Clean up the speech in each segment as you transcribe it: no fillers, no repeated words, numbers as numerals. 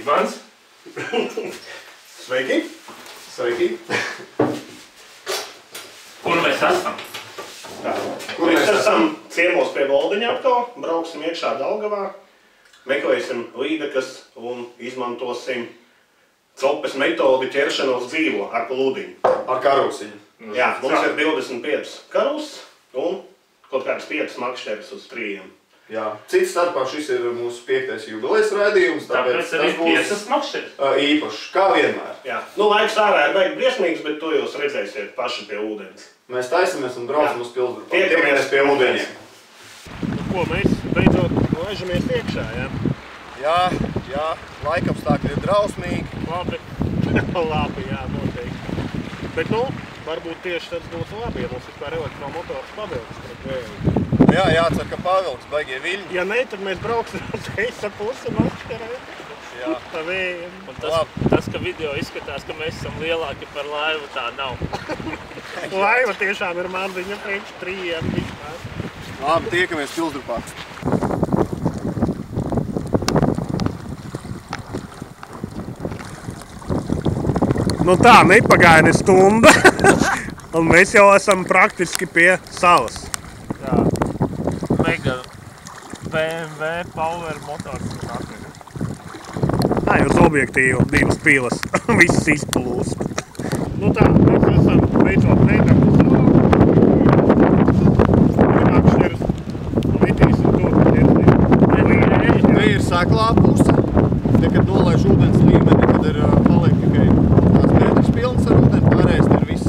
Ivans. Sveiki! Sveiki! Kur mēs esam? Mēs esam ciemos pie Voldiņa atkal, brauksim iekšā Daugavā, meklēsim līdekas un izmantosim copes metodi ķeršanos dzīvo ar plūdiņu. Ar karusiņu. Jā, mums ir 25 karus un kaut kāds 5 makšķeris uz 3. Jā. Cits starpā šis ir mūsu 5. jubilejas raidījums, tāpēc arī 5 makšķeris. Īpašs, kā vienmēr. Jā, nu laiks ārā ir baigi briesmīgs, bet to jūs redzēsiet paši pie ūdens. Mēs taisamies un braucam uz Pilsdrupā. Tiekamies pie ūdeņiem. Nu ko, mēs beidzot laižamies iekšā, jā? Jā, laikapstākļi ir drausmīgi. Labi. Labi, jā, noteikti. Bet nu, varbūt tieši tas būs labi, ja mums vispār elektromotors pavilks pret vēju. Jā, jācer, ka pavilks baigie viļņi. Ja ne, tad mēs brauksim uz teisa pusi makšķerē. Jā. Pa vējiem. Un tas, ka video izskatās, ka mēs esam lielāki par laivu, tā nav. Laiva tiešām ir maziņa priekš 3 vispār. Labi, tiekamies Pilsdrupā. Nu tā, nepagāja ne stunda, un mēs jau esam praktiski pie salas. Jā, mega BMW Power motors un atveļ. Tā uz objektīvu 2 pīles, viss izplūst. Nu tā, mēs esam beidzot neidam uz salu. Makšķerus metīsim tur, ķersim. Te ir seklā puse. Te, kad nolaiž ūdens līmeni, kad ir paliek tikai tāds metrs pilns ar ūdeni, pārējais ir viss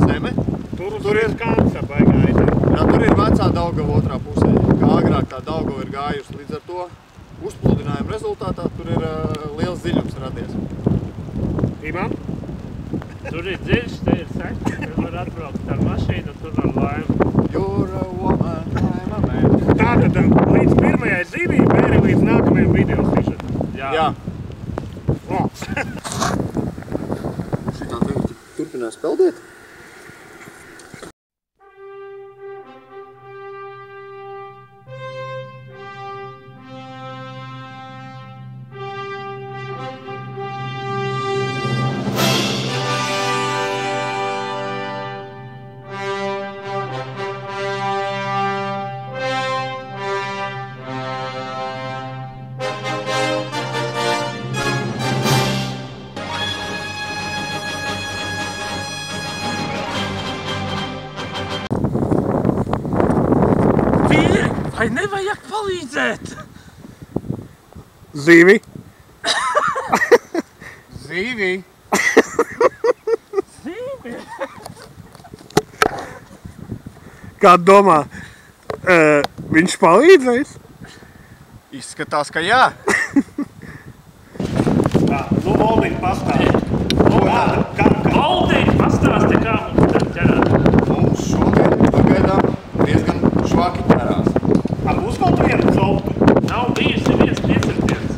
zeme. Tur ir kāds baigā aiziet. Jā, tur ir vecā Daugava otrā pusē. Kā agrāk tā Daugava ir gājusi, līdz ar to uzpludinājuma rezultātā tur ir liels dziļums radies. Iman? Tur ir dziļš, te ir sekti, tur var atbraukt ar mašīnu, tur var laivu. You're a woman, I'm a man. Tātad līdz pirmajai zīmī pēri līdz nākamajam video fišam. Jā. O. Šitā tagad turpinās peldēt? Vai nevajag palīdzēt? Zīvi? Zīvi! Zīvi! Kā domā, viņš palīdzēs? Izskatās, ka jā. Tā, nu Voldiņ pastāv. Voldiņ, pastāsti, kā mums tad ķerās. Mums šodien pagaidām diezgan švaki ķerās. Būs kaut viena copa? Nav bijusi viens piecirties.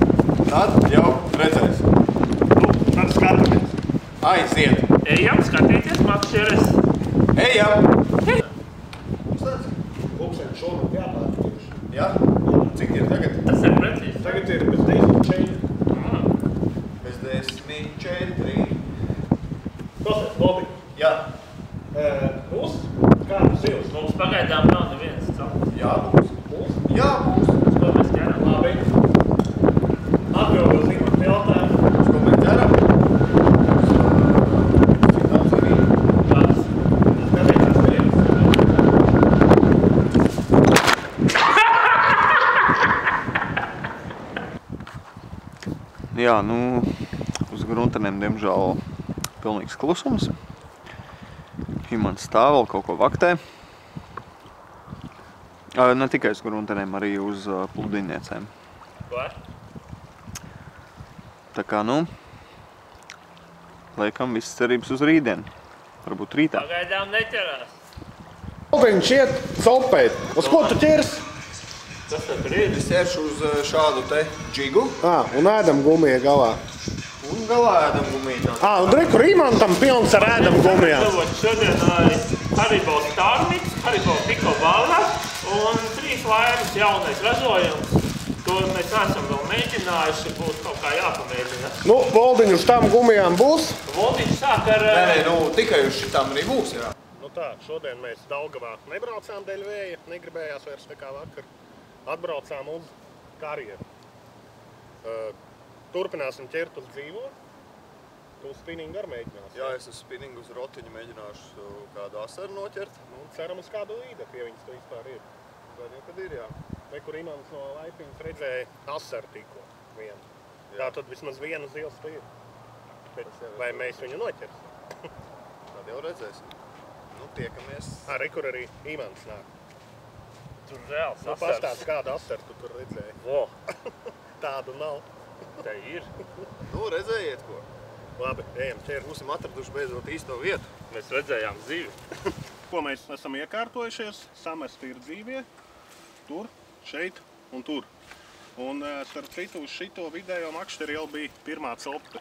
Tad jau redzēs. Nu, tad skatāmies. Aiziet! Ejam skatīties makšķeres. Ejam! Pulksteni šodien jāpārtīši. Jā? Cik ir tagad? Tas ir precīzi. Tagad ir bez 10 Bez 10:04. Klausies, Voldiņ. Jā. Būs kādu zivs? Mums pagaidām nav nevienas celtas. Jā, būs. Jā, būs. Uz ko mēs ķeram? Labi. Atbildu uz Imanta jautājumu. Uz ko mēs ķeram? Cik daudz ir vīna? Kādas? Kāpēc tas ir? Jā, nu, uz gruntenēm, diemžēl, pilnīgs klusums. Imants stāv vēl kaut ko vaktē. Ne tikai uz gruntenēm, arī uz pludiniecēm. Var? Tā kā, nu, liekam visas cerības uz rītdienu. Varbūt rītā. Pagaidām neķerās. Voldiņš iet copēt. Uz ko tu ķers? Kas tad tur ir? Es ķeršu uz šādu te džigu. Un ēdam gumija galā. Un galā ēdam gumiju. Un reku Imantam pilns ar ēdam gumijām. Šodien Haribo Starmix, Haribo Pico Balla un 3 laimes jaunais ražojums. To mēs neesam vēl mēģinājuši, būtu kaut kā jāpamēģina. Nu, voldiņu uz tām gumijām būs. Voldiņš sāk ar... Nē, nu, tikai uz šitām arī būs, jā. Nu tā, šodien mēs Daugavā nebraucām dēļ vēja, negribējās vairs nekā vakar. Atbraucām uz karjeru. Turpināsim ķert uz dzīvo. Tu spinningu ar mēģināsim. Jā, es uz spinningu uz rotiņu mēģināšu kādu asaru noķert. Nu, ceram uz kādu līdeku, ja viņas to vispār ir. Gan jau, kad ir, jā. Vai kur Imants no Laipiņas redzēja asaru tikko vienu. Tā tad vismaz viena zils tu ir. Bet vai mēs viņu noķersim? Tad jau redzēsim. Nu, tiekamies. Re, kur arī Imants nāk. Tur reāls Nu, pastāst, kādu asaru tu tur redzēji. Vo, Tādu nav. te ir. Nu, redzējiet, ko. Labi, ejam ķert. Būsim atraduši beidzot īsto vietu. Mēs redzējām zivi. Ko mēs esam iekārtojušies, samesti ir dzīvie. Tur, šeit un tur. Un starp citu uz šito video makšteri jau bija pirmā copa.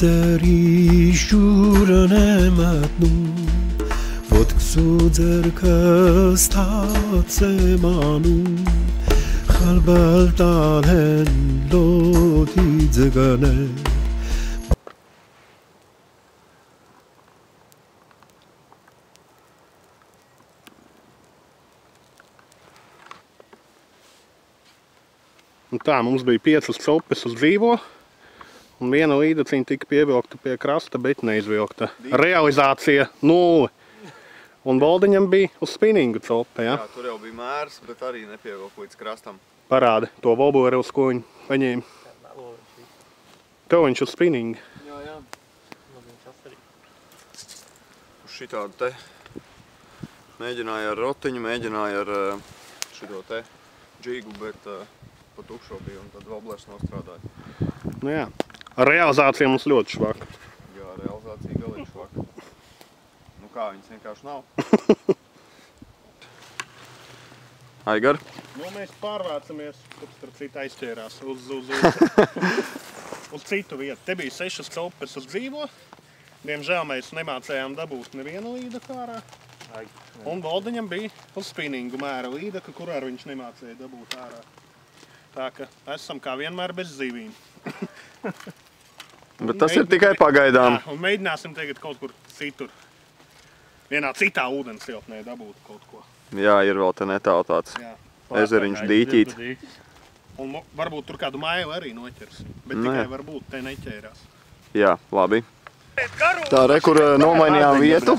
Zeri șurenemet nu Vod ksuzer kastatse manu Halbaltalen loti zegane Un tā, mums bija 5 copes uz dzīvo. Un viena līdaciņa tika pievilkta pie krasta, bet neizvilkta. Realizācija 0. Un voldiņam bija uz spinningu copa, ja? Jā, tur jau bija mērs, bet arī nepievilku līdz krastam. Parādi to vobori, uz ko viņi paņēma. Tev viņš uz spinningu. Jā. Uz šitādu te. Mēģināja ar rotiņu, mēģināja ar šito te džigu, bet pa tukšo bija un tad voblers nostrādāja. Nu jā. Realizācija mums ļoti švaka. Jā, realizācija galīgi švaka. Nu kā, viņas vienkārši nav. Aigar? Nu, mēs pārvācamies, kur starp citu aizķērās uz citu vietu. Te bija 6 copes uz dzīvo. Diemžēl mēs nemācējām dabūt nevienu līdeku ārā. Un voldiņam bija uz spinningu mēra līdeka, kur ar viņš nemācēja dabūt ārā. Tā ka esam kā vienmēr bez zivīm. Bet tas ir tikai pagaidām. Jā, un mēģināsim tagad kaut kur citur. Vienā citā ūdens siltnē dabūt kaut ko. Jā, ir vēl te netālu tāds ezeriņš dīķīt. Un varbūt tur kādu mailu arī noķers. Bet tikai varbūt te neķērās. Jā, labi. Tā, re, kur nomainījām vietu.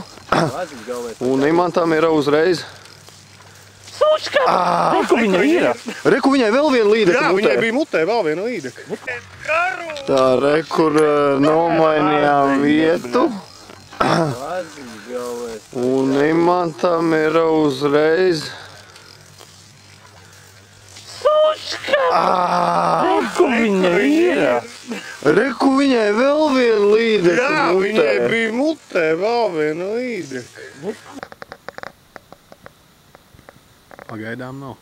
Un Imantam ir uzreiz. Sučka! Reku viņa ir! Reku viņai vēl viena līdeka Jā, mutē. viņai bija mutē vēl viena līdeka. Tā, re, kur nomainījām vietu. Un Imantam ir uzreiz. Sučka! Reku viņa ir! Reku viņai vēl viena līdeka Jā, mutē. viņai bija mutē vēl viena līdeka. Pagaidām nav.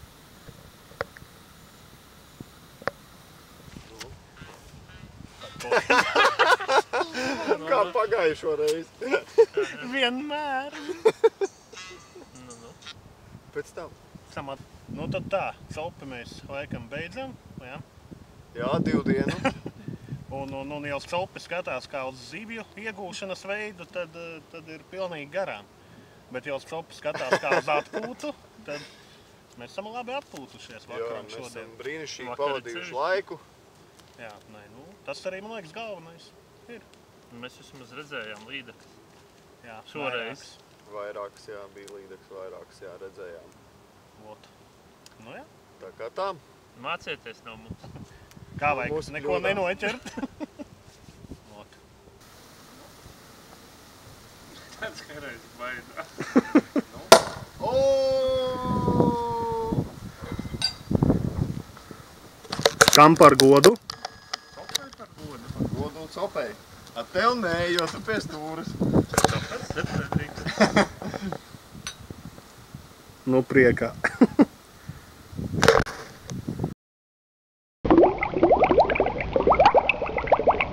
Kā pagājušo reizi. Vienmēr. pēc tam. Nu tad tā, copi mēs laikam beidzam, jā? Jā, 2 dienu. Un jau copi skatās kā uz zivju iegūšanas veidu, tad ir pilnīgi garām. Bet jau copi skatās kā uz atpūtu, tad mēs esam labi atpūtušies vakaram šodien. Jā, mēs esam brīnišķīgi pavadījuši laiku. Jā, tas arī, man liekas, galvenais ir. Mēs vismaz redzējām līdekas. Jā, šoreiz. Vairākas, jā, bija līdekas, vairākas, jā, redzējām. Ot. Nu jā. Tā kā tā. Mācieties no mums. Kā vajag, neko nenoķert. Ot. Tāds kādreiz baidās. Kam par godu? Copai par godu. Godu un copai. A tev nē, jo tu pie stūras. Tāpēc nedrīkst. Nu priekā.